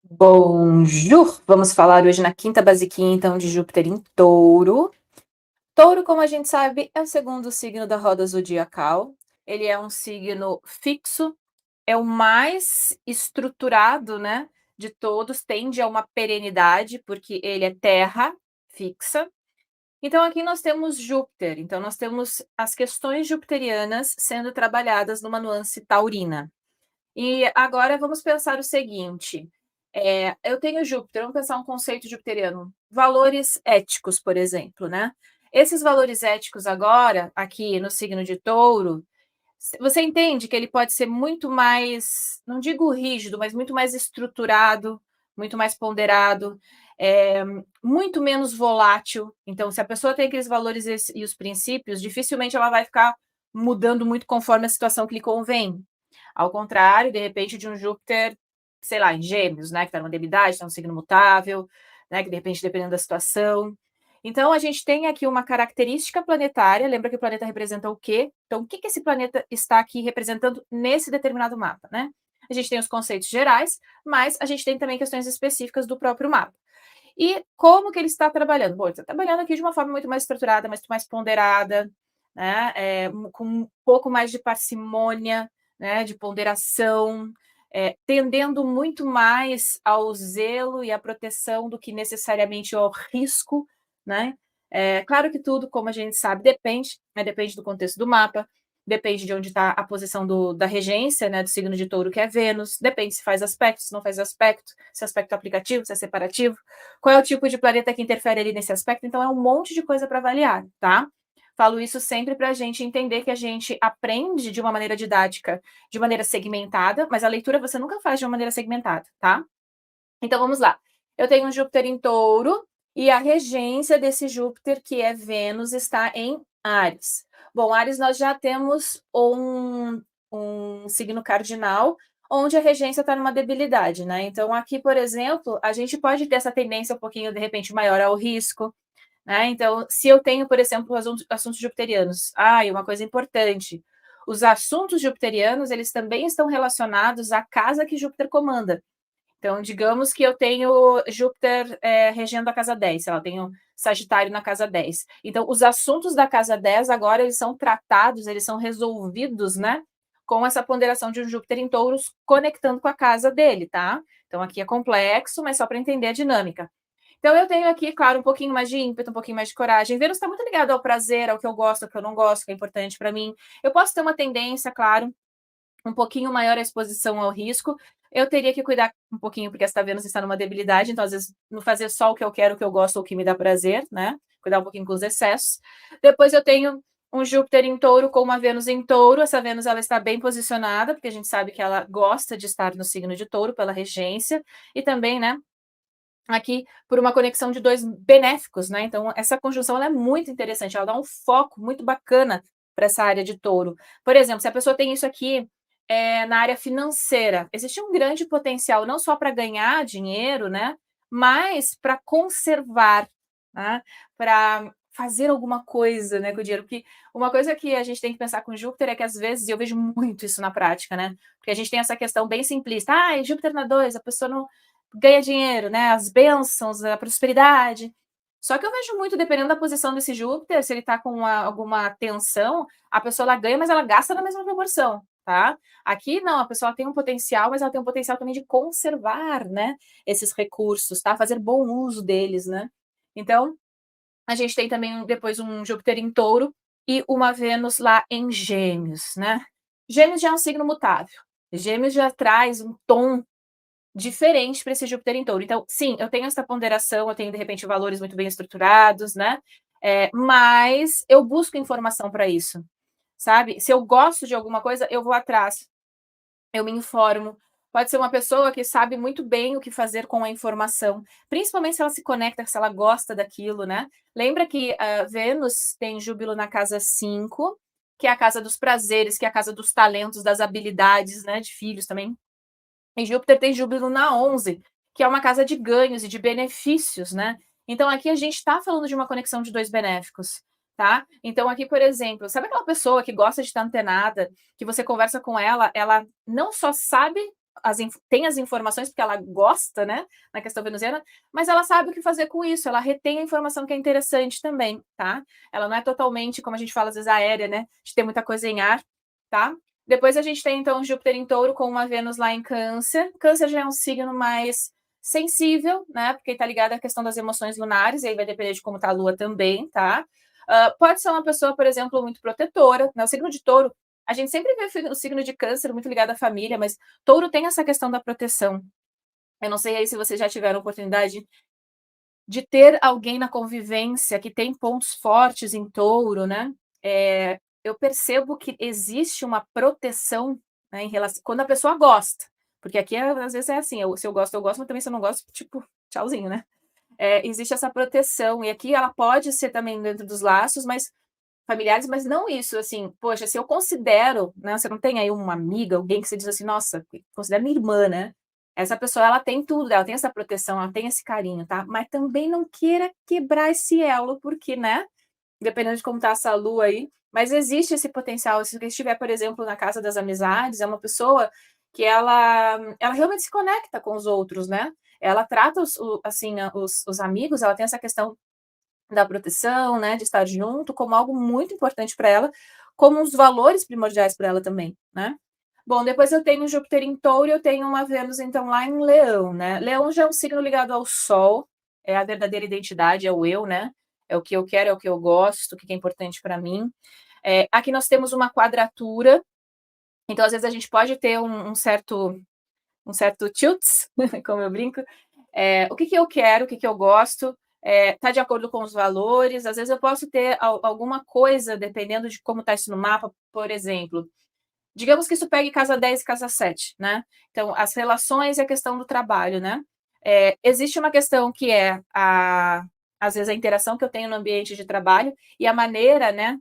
Bonjour! Vamos falar hoje na quinta basiquinha, então, de Júpiter em Touro. Touro, como a gente sabe, é o segundo signo da roda zodiacal. Ele é um signo fixo, é o mais estruturado, né, de todos, tende a uma perenidade, porque ele é terra fixa. Então, aqui nós temos Júpiter, então nós temos as questões jupiterianas sendo trabalhadas numa nuance taurina. E agora vamos pensar o seguinte: eu tenho Júpiter, vamos pensar um conceito jupiteriano, valores éticos, por exemplo, né? Esses valores éticos agora, aqui no signo de Touro, você entende que ele pode ser muito mais, não digo rígido, mas muito mais estruturado, muito mais ponderado, muito menos volátil. Então, se a pessoa tem aqueles valores e os princípios, dificilmente ela vai ficar mudando muito conforme a situação que lhe convém. Ao contrário, de repente, de um Júpiter, sei lá, em Gêmeos, né, que está numa debilidade, está num signo mutável, né, que de repente, dependendo da situação. Então, a gente tem aqui uma característica planetária, lembra que o planeta representa o quê? Então, o que esse planeta está aqui representando nesse determinado mapa, né? A gente tem os conceitos gerais, mas a gente tem também questões específicas do próprio mapa. E como que ele está trabalhando? Bom, ele está trabalhando aqui de uma forma muito mais estruturada, muito mais ponderada, né? Com um pouco mais de parcimônia, né? De ponderação, tendendo muito mais ao zelo e à proteção do que necessariamente ao risco, né? Claro que tudo, como a gente sabe, depende, né? Depende do contexto do mapa, depende de onde está a posição da regência, né? Do signo de touro, que é Vênus, depende se faz aspecto, se não faz aspecto, se é aspecto aplicativo, se é separativo, qual é o tipo de planeta que interfere ali nesse aspecto, então é um monte de coisa para avaliar, tá? Falo isso sempre para a gente entender que a gente aprende de uma maneira didática, de maneira segmentada, mas a leitura você nunca faz de uma maneira segmentada, tá? Então vamos lá. Eu tenho um Júpiter em Touro e a regência desse Júpiter, que é Vênus, está em Áries. Bom, Áries nós já temos um signo cardinal onde a regência está numa debilidade, né? Então aqui, por exemplo, a gente pode ter essa tendência um pouquinho, de repente, maior ao risco, né? Então, se eu tenho, por exemplo, assuntos jupiterianos, e uma coisa importante, os assuntos jupiterianos, eles também estão relacionados à casa que Júpiter comanda. Então, digamos que eu tenho Júpiter regendo a casa 10, sei lá, eu tenho Sagitário na casa 10. Então, os assuntos da casa 10 agora eles são tratados, eles são resolvidos, né? Com essa ponderação de um Júpiter em touros conectando com a casa dele, tá? Então, aqui é complexo, mas só para entender a dinâmica. Então, eu tenho aqui, claro, um pouquinho mais de ímpeto, um pouquinho mais de coragem. Vênus está muito ligado ao prazer, ao que eu gosto, ao que eu não gosto, que é importante para mim. Eu posso ter uma tendência, claro, um pouquinho maior a exposição ao risco. Eu teria que cuidar um pouquinho, porque essa Vênus está numa debilidade, então, às vezes, não fazer só o que eu quero, o que eu gosto, ou o que me dá prazer, né? Cuidar um pouquinho com os excessos. Depois eu tenho um Júpiter em touro com uma Vênus em touro. Essa Vênus ela está bem posicionada, porque a gente sabe que ela gosta de estar no signo de touro pela regência, e também, né, aqui por uma conexão de dois benéficos, né? Então, essa conjunção ela é muito interessante, ela dá um foco muito bacana para essa área de touro. Por exemplo, se a pessoa tem isso aqui na área financeira, existe um grande potencial não só para ganhar dinheiro, né? Mas para conservar, né? Para fazer alguma coisa, né, com o dinheiro. Porque uma coisa que a gente tem que pensar com Júpiter é que às vezes, e eu vejo muito isso na prática, né? Porque a gente tem essa questão bem simplista. Júpiter na 2, a pessoa não ganha dinheiro, né? As bênçãos, a prosperidade. Só que eu vejo muito, dependendo da posição desse Júpiter, se ele está com alguma tensão, a pessoa ela ganha, mas ela gasta na mesma proporção, tá? Aqui não, a pessoa tem um potencial, mas ela tem um potencial também de conservar, né? Esses recursos, tá? Fazer bom uso deles, né? Então, a gente tem também depois um Júpiter em touro e uma Vênus lá em Gêmeos, né? Gêmeos já é um signo mutável. Gêmeos já traz um tom diferente para esse Júpiter em touro. Então, sim, eu tenho essa ponderação, eu tenho, de repente, valores muito bem estruturados, né? Mas eu busco informação para isso, sabe? Se eu gosto de alguma coisa, eu vou atrás, eu me informo. Pode ser uma pessoa que sabe muito bem o que fazer com a informação, principalmente se ela se conecta, se ela gosta daquilo, né? Lembra que Vênus tem Júbilo na casa 5, que é a casa dos prazeres, que é a casa dos talentos, das habilidades, né? De filhos também. E Júpiter tem Júbilo na 11, que é uma casa de ganhos e de benefícios, né? Então aqui a gente está falando de uma conexão de dois benéficos, tá? Então aqui, por exemplo, sabe aquela pessoa que gosta de estar antenada, que você conversa com ela, ela não só sabe tem as informações, porque ela gosta, né, na questão venusiana, mas ela sabe o que fazer com isso, ela retém a informação que é interessante também, tá? Ela não é totalmente, como a gente fala às vezes, aérea, né, de ter muita coisa em ar, tá? Depois a gente tem, então, Júpiter em Touro com uma Vênus lá em Câncer. Câncer já é um signo mais sensível, né, porque está ligado à questão das emoções lunares, e aí vai depender de como está a Lua também, tá? Pode ser uma pessoa, por exemplo, muito protetora, né? O signo de Touro, a gente sempre vê o signo de Câncer muito ligado à família, mas Touro tem essa questão da proteção. Eu não sei aí se vocês já tiveram oportunidade de ter alguém na convivência que tem pontos fortes em Touro, né? Eu percebo que existe uma proteção, né, em relação quando a pessoa gosta, porque aqui às vezes é assim, se eu gosto, mas também se eu não gosto, tipo, tchauzinho, né? Existe essa proteção, e aqui ela pode ser também dentro dos laços, mas familiares, mas não isso, assim, poxa, se eu considero, né, você não tem aí uma amiga, alguém que você diz assim, nossa, considero minha irmã, né? Essa pessoa, ela tem tudo, ela tem essa proteção, ela tem esse carinho, tá? Mas também não queira quebrar esse elo, porque, né? Dependendo de como tá essa lua aí, mas existe esse potencial. Se você estiver, por exemplo, na casa das amizades, é uma pessoa que ela realmente se conecta com os outros, né? Ela trata assim, os amigos, ela tem essa questão da proteção, né, de estar junto, como algo muito importante para ela, como uns valores primordiais para ela também, né? Bom, depois eu tenho Júpiter em Touro e eu tenho uma Vênus, então, lá em Leão, né? Leão já é um signo ligado ao Sol, é a verdadeira identidade, é o eu, né? É o que eu quero, é o que eu gosto, o que é importante para mim. Aqui nós temos uma quadratura, então às vezes a gente pode ter um certo tilts, como eu brinco. O que, que eu quero, o que, que eu gosto, tá de acordo com os valores. Às vezes eu posso ter alguma coisa, dependendo de como está isso no mapa, por exemplo. Digamos que isso pegue casa 10 e casa 7, né? Então, as relações e a questão do trabalho, né? Existe uma questão que às vezes, a interação que eu tenho no ambiente de trabalho e a maneira, né,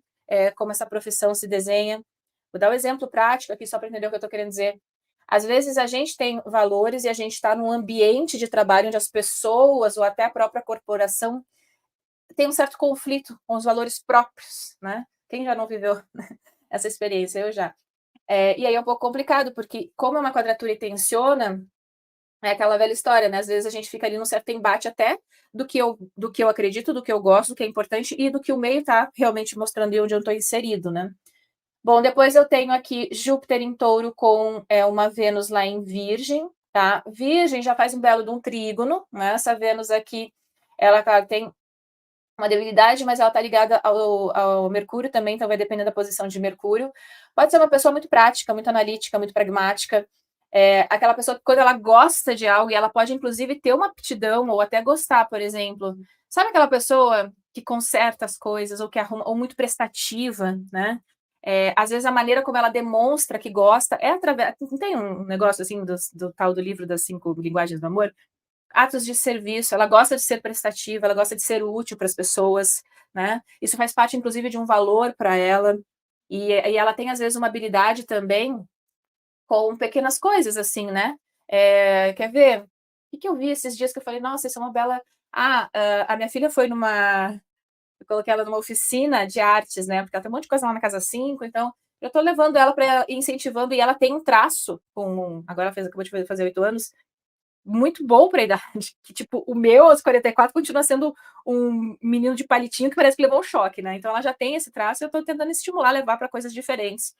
como essa profissão se desenha. Vou dar um exemplo prático aqui, só para entender o que eu estou querendo dizer. Às vezes, a gente tem valores e a gente está num ambiente de trabalho onde as pessoas ou até a própria corporação tem um certo conflito com os valores próprios, né? Quem já não viveu essa experiência? Eu já. E aí é um pouco complicado, porque como é uma quadratura e tensiona, é aquela velha história, né? Às vezes a gente fica ali num certo embate até do que eu acredito, do que eu gosto, do que é importante e do que o meio está realmente mostrando e onde eu estou inserido, né? Bom, depois eu tenho aqui Júpiter em Touro com uma Vênus lá em Virgem, tá? Virgem já faz um belo de um trígono, né? Essa Vênus aqui, ela, claro, tem uma debilidade, mas ela está ligada ao Mercúrio também, então vai depender da posição de Mercúrio. Pode ser uma pessoa muito prática, muito analítica, muito pragmática. Aquela pessoa que quando ela gosta de algo, e ela pode inclusive ter uma aptidão ou até gostar, por exemplo. Sabe aquela pessoa que conserta as coisas ou que arruma, ou muito prestativa, né? Às vezes a maneira como ela demonstra que gosta é através. Não tem um negócio assim do tal do livro das 5 linguagens do amor? Atos de serviço, ela gosta de ser prestativa, ela gosta de ser útil para as pessoas, né? Isso faz parte, inclusive, de um valor para ela. E ela tem, às vezes, uma habilidade também com pequenas coisas, assim, né? Quer ver? O que eu vi esses dias que eu falei, nossa, isso é uma bela. A minha filha foi numa. Eu coloquei ela numa oficina de artes, né? Porque ela tem um monte de coisa lá na Casa 5, então eu estou levando ela para incentivando, e ela tem um traço agora acabou de fazer 8 anos, muito bom para a idade. Que, tipo, o meu, aos 44, continua sendo um menino de palitinho que parece que levou um choque, né? Então ela já tem esse traço e eu estou tentando estimular, levar para coisas diferentes.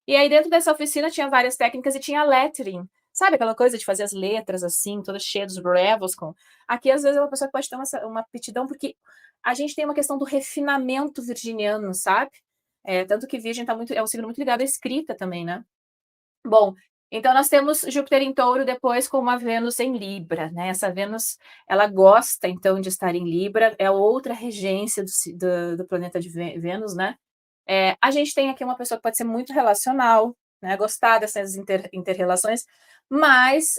E aí, dentro dessa oficina, tinha várias técnicas e tinha lettering. Sabe aquela coisa de fazer as letras assim, todas cheias dos brevos com. Aqui, às vezes, uma pessoa pode ter uma aptidão, porque a gente tem uma questão do refinamento virginiano, sabe? Tanto que Virgem é um signo muito ligado à escrita também, né? Bom, então nós temos Júpiter em Touro depois com uma Vênus em Libra, né? Essa Vênus, ela gosta então de estar em Libra, é outra regência do planeta de Vênus, né? A gente tem aqui uma pessoa que pode ser muito relacional, né? Gostar dessas inter-relações, mas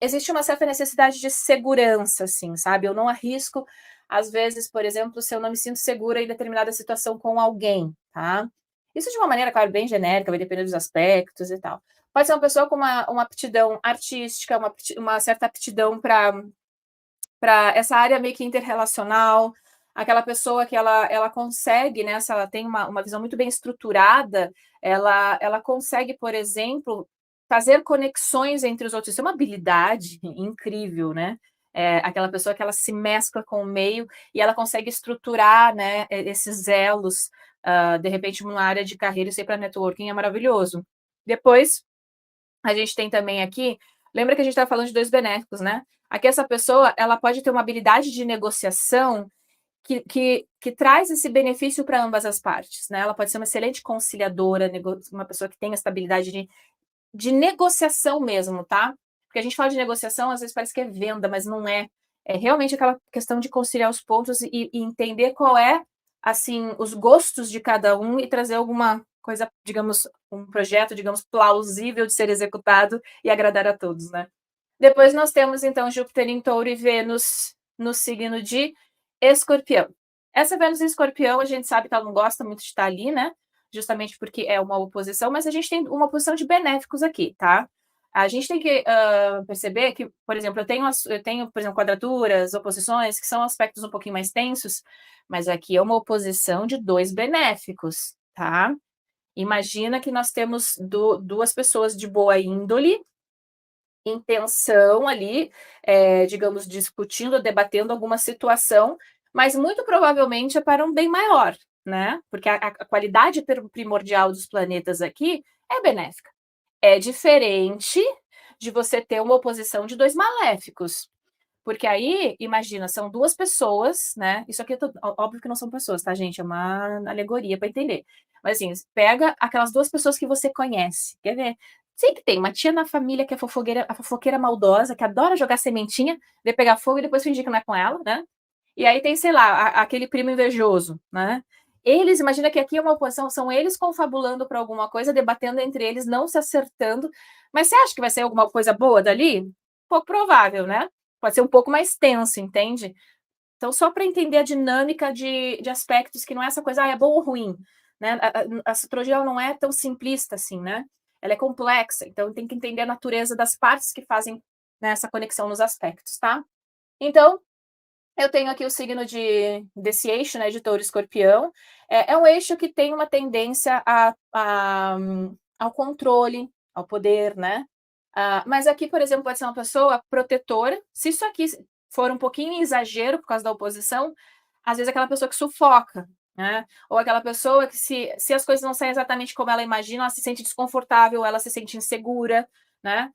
existe uma certa necessidade de segurança, assim, sabe? Eu não arrisco, às vezes, por exemplo, se eu não me sinto segura em determinada situação com alguém, tá? Isso de uma maneira, claro, bem genérica, vai depender dos aspectos e tal. Pode ser uma pessoa com uma aptidão artística, uma certa aptidão para essa área meio que interrelacional, aquela pessoa que ela consegue, né, se ela tem uma visão muito bem estruturada, ela consegue, por exemplo, fazer conexões entre os outros. Isso é uma habilidade incrível, né? Aquela pessoa que ela se mescla com o meio e ela consegue estruturar, né, esses elos, de repente, numa área de carreira, isso aí para networking é maravilhoso. Depois, a gente tem também aqui, lembra que a gente estava falando de dois benéficos, né? Aqui essa pessoa, ela pode ter uma habilidade de negociação que traz esse benefício para ambas as partes, né? Ela pode ser uma excelente conciliadora, uma pessoa que tem essa habilidade de negociação mesmo, tá? Porque a gente fala de negociação, às vezes parece que é venda, mas não é. É realmente aquela questão de conciliar os pontos e entender qual é, assim, os gostos de cada um e trazer alguma coisa, digamos, um projeto, digamos, plausível de ser executado e agradar a todos, né? Depois nós temos, então, Júpiter em Touro e Vênus no signo de Escorpião. Essa Vênus em Escorpião, a gente sabe que ela não gosta muito de estar ali, né? Justamente porque é uma oposição, mas a gente tem uma posição de benéficos aqui, tá? A gente tem que perceber que, por exemplo, eu tenho, por exemplo, quadraturas, oposições, que são aspectos um pouquinho mais tensos, mas aqui é uma oposição de dois benéficos, tá? Imagina que nós temos duas pessoas de boa índole, intenção ali, digamos, discutindo, debatendo alguma situação, mas muito provavelmente é para um bem maior, né? Porque a qualidade primordial dos planetas aqui é benéfica. É diferente de você ter uma oposição de dois maléficos. Porque aí, imagina, são duas pessoas, né? Isso aqui, óbvio que não são pessoas, tá, gente? É uma alegoria para entender. Mas assim, pega aquelas duas pessoas que você conhece. Quer ver? Sempre tem uma tia na família que é fofoqueira, a fofoqueira maldosa, que adora jogar sementinha, de pegar fogo e depois fingir que não é com ela, né? E aí tem, sei lá, aquele primo invejoso, né? Eles, imagina que aqui é uma oposição, são eles confabulando para alguma coisa, debatendo entre eles, não se acertando. Mas você acha que vai sair alguma coisa boa dali? Pouco provável, né? Pode ser um pouco mais tenso, entende? Então, só para entender a dinâmica de aspectos, que não é essa coisa, é bom ou ruim, né? A astrologia não é tão simplista assim, né? Ela é complexa, então tem que entender a natureza das partes que fazem, né, essa conexão nos aspectos, tá? Então, eu tenho aqui o signo desse eixo, né, de Touro e Escorpião. É um eixo que tem uma tendência ao controle, ao poder, né? Mas aqui, por exemplo, pode ser uma pessoa protetora. Se isso aqui for um pouquinho em exagero por causa da oposição, às vezes é aquela pessoa que sufoca, né? Ou aquela pessoa que, se as coisas não saem exatamente como ela imagina, ela se sente desconfortável, ela se sente insegura, né?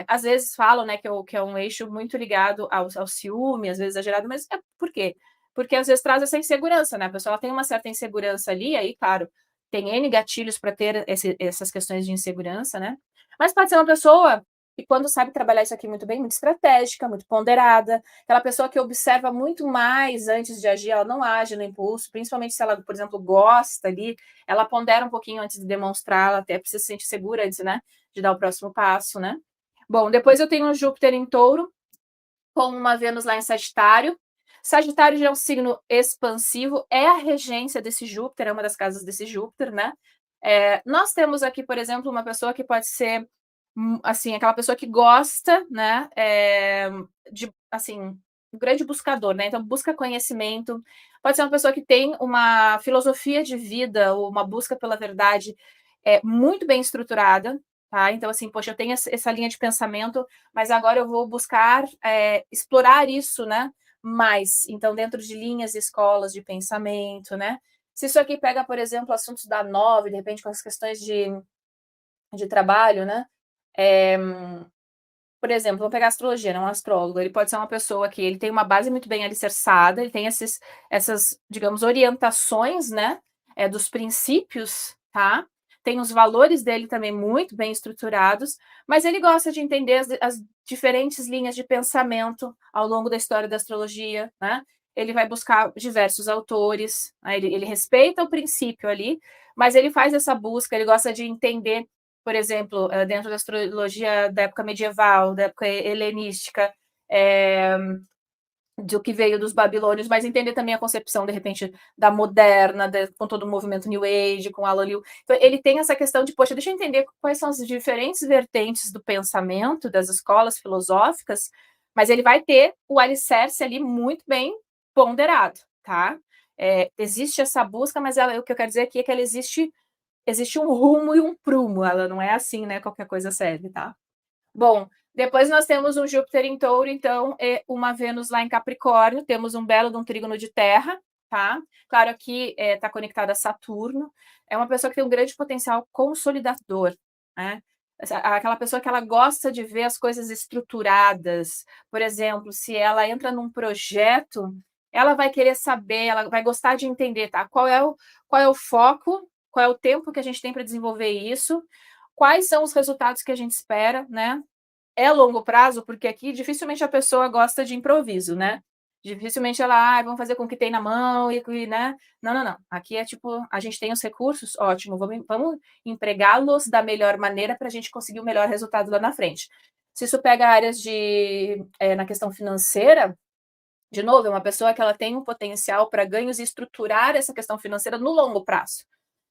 Às vezes falam, né, que é um eixo muito ligado ao ciúme, às vezes exagerado, mas por quê? Porque às vezes traz essa insegurança, né? A pessoa tem uma certa insegurança ali, aí, claro, tem N gatilhos para ter essas questões de insegurança, né? Mas pode ser uma pessoa que, quando sabe trabalhar isso aqui muito bem, muito estratégica, muito ponderada, aquela pessoa que observa muito mais antes de agir, ela não age no impulso, principalmente se ela, por exemplo, gosta ali, ela pondera um pouquinho antes de demonstrar, ela até precisa se sentir segura antes, né, de dar o próximo passo, né? Bom, depois eu tenho um Júpiter em Touro, com uma Vênus lá em Sagitário. Sagitário já é um signo expansivo, é a regência desse Júpiter, é uma das casas desse Júpiter, né? Nós temos aqui, por exemplo, uma pessoa que pode ser, assim, aquela pessoa que gosta, né, de, assim, um grande buscador, né? Então, busca conhecimento. Pode ser uma pessoa que tem uma filosofia de vida, ou uma busca pela verdade muito bem estruturada, tá? Então, assim, poxa, eu tenho essa linha de pensamento, mas agora eu vou buscar explorar isso, né? Mais. Então, dentro de linhas e escolas de pensamento, né? Se isso aqui pega, por exemplo, assuntos da nove, de repente, com as questões de trabalho, né? Por exemplo, vamos pegar a astrologia, né? Um astrólogo, ele pode ser uma pessoa que ele tem uma base muito bem alicerçada, ele tem essas, digamos, orientações, né? Dos princípios, tá? Tem os valores dele também muito bem estruturados, mas ele gosta de entender as diferentes linhas de pensamento ao longo da história da astrologia, né? Ele vai buscar diversos autores, né? Ele respeita o princípio ali, mas ele faz essa busca, ele gosta de entender, por exemplo, dentro da astrologia da época medieval, da época helenística, do que veio dos babilônios, mas entender também a concepção, de repente, da moderna, com todo o movimento New Age, com Alan Liu. Então, ele tem essa questão de, poxa, deixa eu entender quais são as diferentes vertentes do pensamento, das escolas filosóficas, mas ele vai ter o alicerce ali muito bem ponderado, tá? Existe essa busca, mas o que eu quero dizer aqui é que ela existe existe um rumo e um prumo, ela não é assim, né, qualquer coisa serve, tá. Bom, depois nós temos um Júpiter em Touro, então, e uma Vênus lá em Capricórnio, temos um belo de um trígono de terra, tá. Claro, aqui, tá conectada a Saturno, é uma pessoa que tem um grande potencial consolidador, né. Aquela pessoa que ela gosta de ver as coisas estruturadas, por exemplo, se ela entra num projeto, ela vai querer saber, ela vai gostar de entender, tá, qual é o foco, qual é o tempo que a gente tem para desenvolver isso, quais são os resultados que a gente espera, né. É longo prazo, porque aqui dificilmente a pessoa gosta de improviso, né. Dificilmente ela: "Ai, vamos fazer com o que tem na mão e né". Não, não, não. Aqui é tipo, a gente tem os recursos, ótimo, vamos empregá-los da melhor maneira para a gente conseguir o melhor resultado lá na frente. Se isso pega áreas de na questão financeira, de novo, é uma pessoa que ela tem um potencial para ganhos e estruturar essa questão financeira no longo prazo.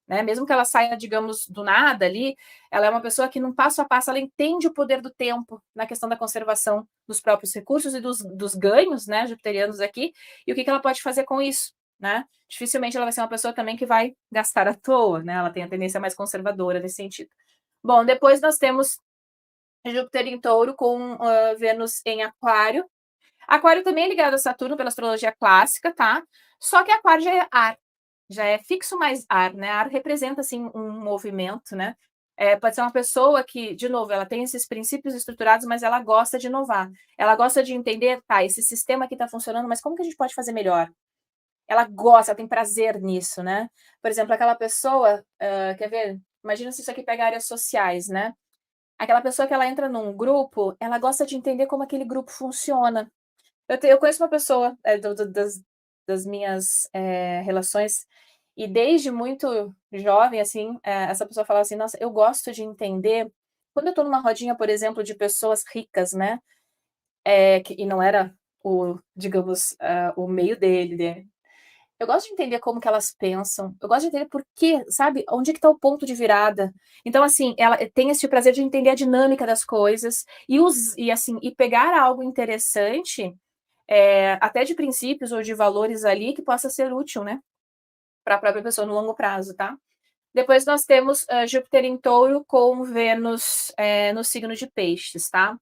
Né, mesmo que ela saia, digamos, do nada ali, ela é uma pessoa que num passo a passo ela entende o poder do tempo na questão da conservação dos próprios recursos e dos ganhos, né, jupiterianos aqui, e o que que ela pode fazer com isso, né. Dificilmente ela vai ser uma pessoa também que vai gastar à toa, né, ela tem a tendência mais conservadora nesse sentido. Bom, depois nós temos Júpiter em Touro com, Vênus em Aquário. Aquário também é ligado a Saturno pela astrologia clássica, tá, só que Aquário já é ar. Já é fixo mais ar, né, ar representa, assim, um movimento, né, pode ser uma pessoa que, de novo, ela tem esses princípios estruturados, mas ela gosta de inovar. Ela gosta de entender: "Tá, esse sistema aqui está funcionando, mas como que a gente pode fazer melhor?". Ela gosta, ela tem prazer nisso, né. Por exemplo, aquela pessoa, quer ver? Imagina se isso aqui pega áreas sociais, né. Aquela pessoa que ela entra num grupo, ela gosta de entender como aquele grupo funciona. Eu conheço uma pessoa, das minhas, relações, e desde muito jovem, assim, essa pessoa falava assim: "Nossa, eu gosto de entender", quando eu estou numa rodinha, por exemplo, de pessoas ricas, né, que e não era o, digamos, o meio dele. Eu gosto de entender como que elas pensam, eu gosto de entender por quê, sabe, onde é que está o ponto de virada. Então, assim, ela tem esse prazer de entender a dinâmica das coisas e assim, e pegar algo interessante, até de princípios ou de valores ali que possa ser útil, né, para a própria pessoa no longo prazo, tá. Depois nós temos, Júpiter em Touro com Vênus, no signo de Peixes, tá.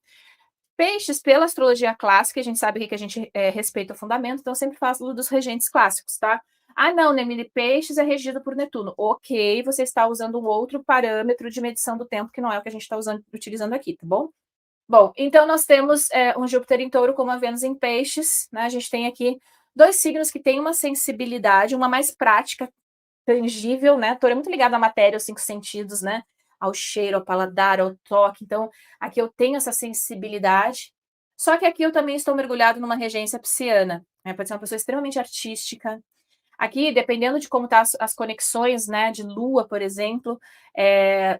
Peixes, pela astrologia clássica, a gente sabe aqui que a gente, respeita o fundamento, então eu sempre falo dos regentes clássicos, tá. "Ah não, Nemine, Peixes é regido por Netuno". Ok, você está usando um outro parâmetro de medição do tempo que não é o que a gente está utilizando aqui, tá bom? Bom, então nós temos, um Júpiter em Touro com uma Vênus em Peixes, né, a gente tem aqui 2 signos que têm uma sensibilidade, uma mais prática, tangível, né, Touro é muito ligado à matéria, aos 5 sentidos, né, ao cheiro, ao paladar, ao toque, então aqui eu tenho essa sensibilidade, só que aqui eu também estou mergulhado numa regência pisciana, né, pode ser uma pessoa extremamente artística. Aqui, dependendo de como tá as conexões, né, de lua, por exemplo,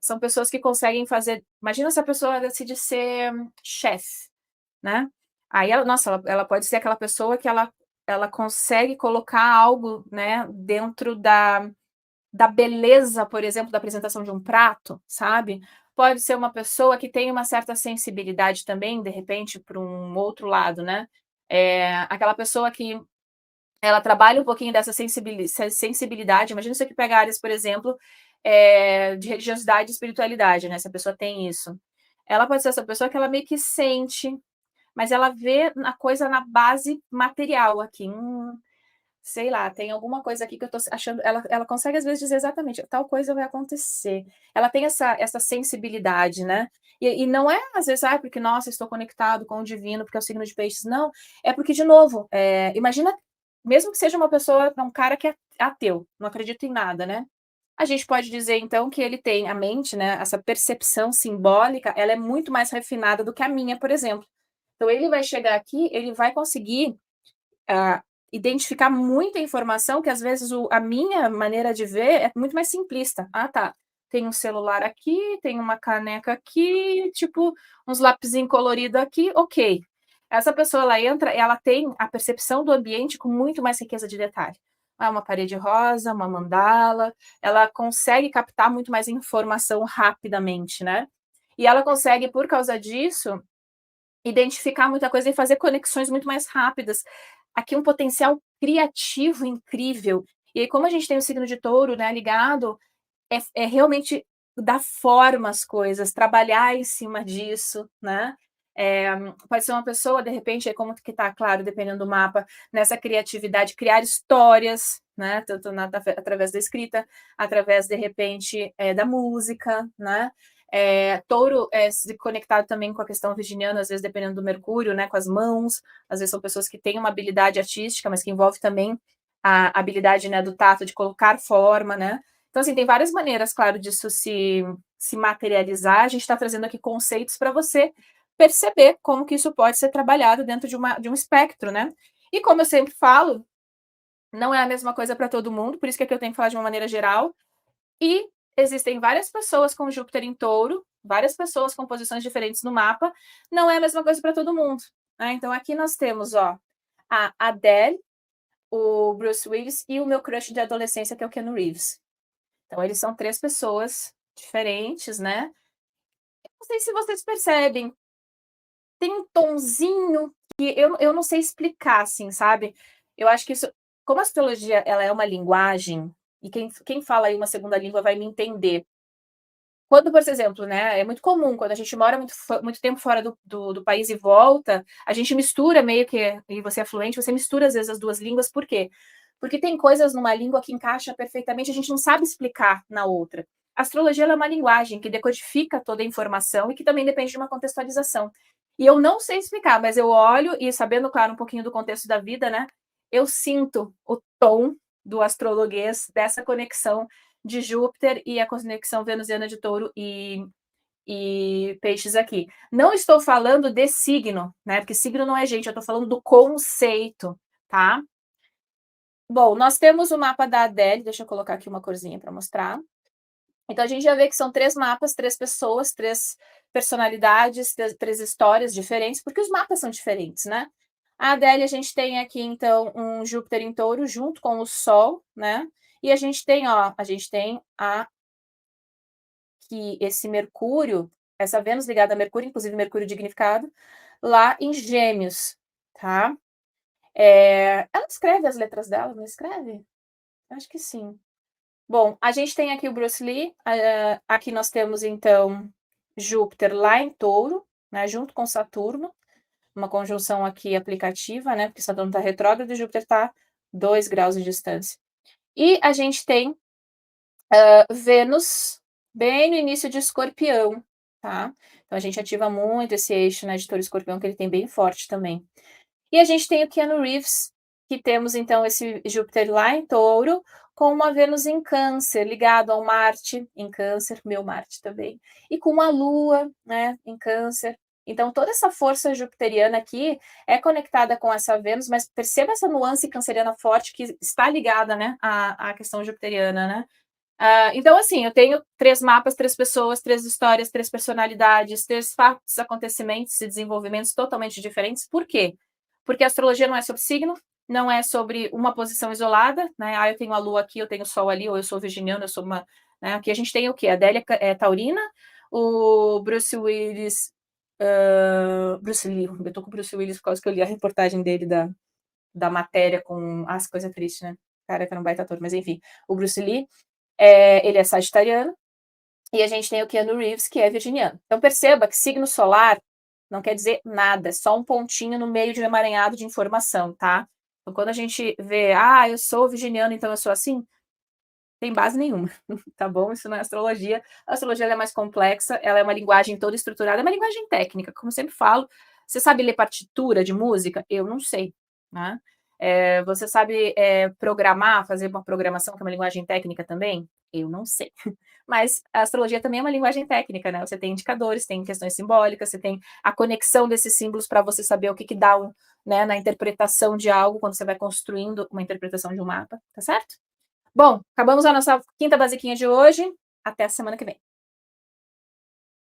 são pessoas que conseguem fazer, imagina se a pessoa decide ser chefe, né, aí ela, nossa, ela pode ser aquela pessoa que ela consegue colocar algo, né, dentro da beleza, por exemplo, da apresentação de um prato, sabe. Pode ser uma pessoa que tem uma certa sensibilidade também, de repente, para um outro lado, né, aquela pessoa que ela trabalha um pouquinho dessa sensibilidade, imagina você que pega áreas, por exemplo, de religiosidade e espiritualidade, né, se a pessoa tem isso. Ela pode ser essa pessoa que ela meio que sente, mas ela vê a coisa na base material aqui, sei lá, tem alguma coisa aqui que eu tô achando, ela consegue às vezes dizer exatamente: "Tal coisa vai acontecer". Ela tem essa sensibilidade, né. E não é às vezes: "Ai, porque nossa, estou conectado com o divino, porque é o signo de peixes", não, é porque de novo, imagina, mesmo que seja uma pessoa, um cara que é ateu, não acredita em nada, né, a gente pode dizer então que ele tem a mente, né, essa percepção simbólica, ela é muito mais refinada do que a minha, por exemplo. Então ele vai chegar aqui, ele vai conseguir ah, identificar muita informação que às vezes a minha maneira de ver é muito mais simplista. "Ah tá, tem um celular aqui, tem uma caneca aqui, tipo, uns lapisinho colorido aqui, ok". Essa pessoa ela entra, ela tem a percepção do ambiente com muito mais riqueza de detalhe. Ah, uma parede rosa, uma mandala, ela consegue captar muito mais informação rapidamente, né. E ela consegue, por causa disso, identificar muita coisa e fazer conexões muito mais rápidas. Aqui um potencial criativo incrível. E aí, como a gente tem o signo de Touro, né, ligado, é realmente dar forma às coisas, trabalhar em cima disso, né. Pode ser uma pessoa, de repente, é como que tá claro, dependendo do mapa, nessa criatividade, criar histórias, né, tanto através da escrita, através, de repente, da música, né. Touro é se conectado também com a questão virginiana, às vezes, dependendo do Mercúrio, né, com as mãos, às vezes são pessoas que têm uma habilidade artística, mas que envolve também a habilidade, né, do tato, de colocar forma, né. Então, assim, tem várias maneiras, claro, disso se materializar. A gente está trazendo aqui conceitos para você perceber como que isso pode ser trabalhado dentro de um espectro, né. E como eu sempre falo, não é a mesma coisa para todo mundo, por isso que aqui eu tenho que falar de uma maneira geral, e existem várias pessoas com Júpiter em Touro, várias pessoas com posições diferentes no mapa, não é a mesma coisa para todo mundo, né. Então aqui nós temos, ó, a Adele, o Bruce Willis e o meu crush de adolescência, que é o Keanu Reeves. Então eles são 3 pessoas diferentes, né. Não sei se vocês percebem, tem um tonzinho que eu não sei explicar, assim, sabe. Eu acho que isso, como a astrologia ela é uma linguagem, e quem fala aí uma segunda língua vai me entender. Quando, por exemplo, né, é muito comum quando a gente mora muito tempo fora do país e volta, a gente mistura meio que, e você é fluente, você mistura às vezes as 2 línguas, por quê? Porque tem coisas numa língua que encaixa perfeitamente, a gente não sabe explicar na outra. A astrologia ela é uma linguagem que decodifica toda a informação e que também depende de uma contextualização. E eu não sei explicar, mas eu olho e, sabendo, claro, um pouquinho do contexto da vida, né, eu sinto o tom do astrologuês, dessa conexão de Júpiter e a conexão venusiana de Touro e Peixes aqui. Não estou falando de signo, né, porque signo não é gente, eu estou falando do conceito, tá. Bom, nós temos o mapa da Adele, deixa eu colocar aqui uma corzinha para mostrar. Então a gente já vê que são 3 mapas, 3 pessoas, 3 personalidades, 3 histórias diferentes, porque os mapas são diferentes, né. A Adele, a gente tem aqui então um Júpiter em Touro junto com o Sol, né, e a gente tem, ó, a gente tem que esse Mercúrio, essa Vênus ligada a Mercúrio, inclusive Mercúrio dignificado, lá em Gêmeos, tá. Ela escreve as letras dela, não escreve? Acho que sim. Bom, a gente tem aqui o Bruce Lee, aqui nós temos então Júpiter lá em Touro, né, junto com Saturno, uma conjunção aqui aplicativa, né, porque Saturno está retrógrado e Júpiter está 2 graus de distância. E a gente tem Vênus bem no início de Escorpião, tá. Então a gente ativa muito esse eixo, né, de Touro e Escorpião, que ele tem bem forte também. E a gente tem o Keanu Reeves, que temos então esse Júpiter lá em Touro, com uma Vênus em Câncer, ligado ao Marte em Câncer, meu Marte também, e com uma Lua, né, em Câncer. Então toda essa força jupiteriana aqui é conectada com essa Vênus, mas perceba essa nuance canceriana forte que está ligada, né, à questão jupiteriana, né. Então, assim, eu tenho 3 mapas, 3 pessoas, 3 histórias, 3 personalidades, 3 fatos, acontecimentos e desenvolvimentos totalmente diferentes. Por quê? Porque a astrologia não é sobre signo, não é sobre uma posição isolada, né? Eu tenho a lua aqui, eu tenho o sol ali, ou eu sou virginiana, eu sou uma, né? Aqui a gente tem o quê? A Adélia é taurina, o Bruce Willis, Bruce Lee, eu tô com o Bruce Willis por causa que eu li a reportagem dele da matéria com as coisa triste, né? Cara, que era um baita ator, mas enfim, o Bruce Lee, ele é sagitariano, e a gente tem o Keanu Reeves, que é virginiano. Então perceba que signo solar não quer dizer nada, é só um pontinho no meio de um emaranhado de informação, tá? Então quando a gente vê, eu sou virginiano, então eu sou assim, tem base nenhuma, tá bom? Isso não é astrologia. A astrologia ela é mais complexa, ela é uma linguagem toda estruturada, é uma linguagem técnica, como eu sempre falo. Você sabe ler partitura de música? Eu não sei, né? Você sabe, programar, fazer uma programação, que é uma linguagem técnica também? Eu não sei. Mas a astrologia também é uma linguagem técnica, né? Você tem indicadores, tem questões simbólicas, você tem a conexão desses símbolos para você saber o que que dá, né, na interpretação de algo, quando você vai construindo uma interpretação de um mapa, tá certo? Bom, acabamos a nossa quinta basiquinha de hoje. Até a semana que vem.